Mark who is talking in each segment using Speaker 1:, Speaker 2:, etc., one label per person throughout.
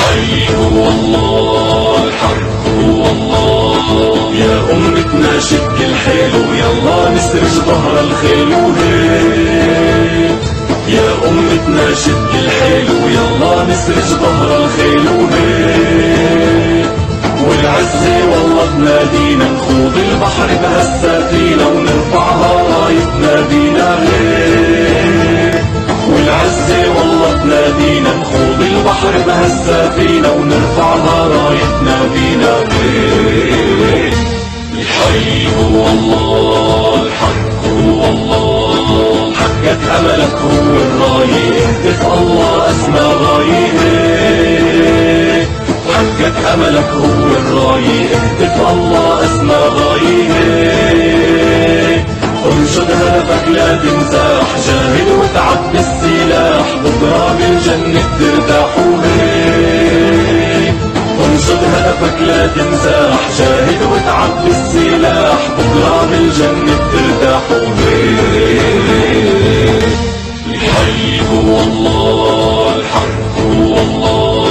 Speaker 1: الحي هو الله، الحق هو الله. يا أمتنا شد الحيل ويلا نسرج ظهر الخيل وهيك. يا أمتنا شد الحيل ويلا نسرج ظهر الخيل وهيك. والعزة والله تنادينا نخوض البحر بهالسفينة ونرفعها رايتنا بينا هيك. والعزة والله تنادينا نخوض البحر بهالسفينة ونرفعها رايتنا بينا هيك. الحي هو الله، الحق هو الله. حقك أملك هو الراية، اهتف الله أسمى غاية. حقك أملك هو الراية، اهتف الله أسمى غاية. انشد هدفك لا تنزاح، جاهد وتعب بالسلاح، بكرة بالجنة ترتاح وهيك. انشد هدفك لا تنزاح، جاهد وتعب بالسلاح، بكرة بالجنة ترتاح وهيك. الحي هو الله، الحق هو الله.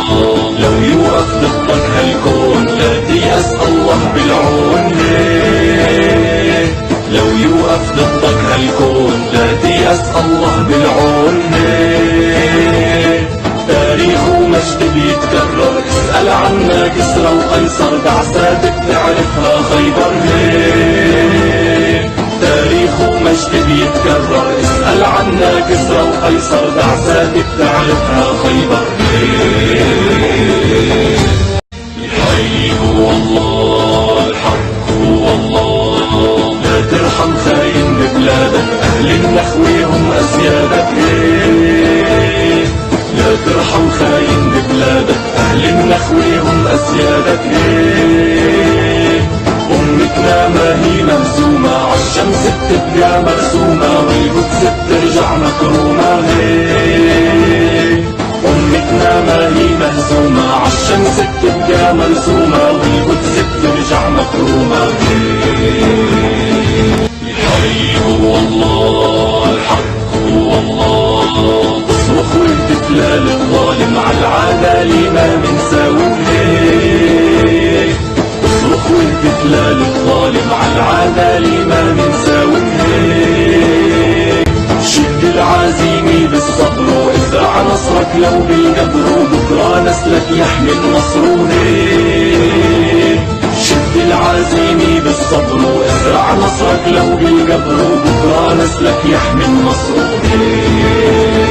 Speaker 1: لو يوقف ضدك هالكون لا تيأس الله بالعون هيك. لو يوقف ضدك هالكون لا تيأس الله بالعون هيك. تاريخ ومجد بيتكرر، اسأل عنا كسرى وقيصر، بعثات بتعرفها خيبر هيك. تاريخ ومجد بيتكرر، اسأل عنا كسرى وقيصر، بعثات بتعرفها خيبر هيك. الحي هو الله، الحق هو الله. لا ترحم خاين ببلادك، أهل النخوة هم أسيادك هيك. لا ترحم خاين ببلادك، أهل النخوة هم أسيادك هيك. أمتنا ما هي مهزومة، عالشمس بتبقى مرسومة، والقدس بترجع مكرومة هيك. أمتنا ما هي مهزومة، عالشمس بتبقى مرسومة، والقدس بترجع مكرومة هيك. الحي هو الله، الحق هو الله. اصرخ واهتف للظالم، عالعدالة ما منساوي هيك. اصرخ واهتف للظالم، عالعدالة ما منساوي هيك. شد العزيمة بالصبر وازرع نصرك لو بالقبر، وبكرة نسلك يحمي النصر هيك. شد العزيمة بالصبر وازرع نصرك لو بالقبر، وبكرة نسلك يحمي النصر هيك.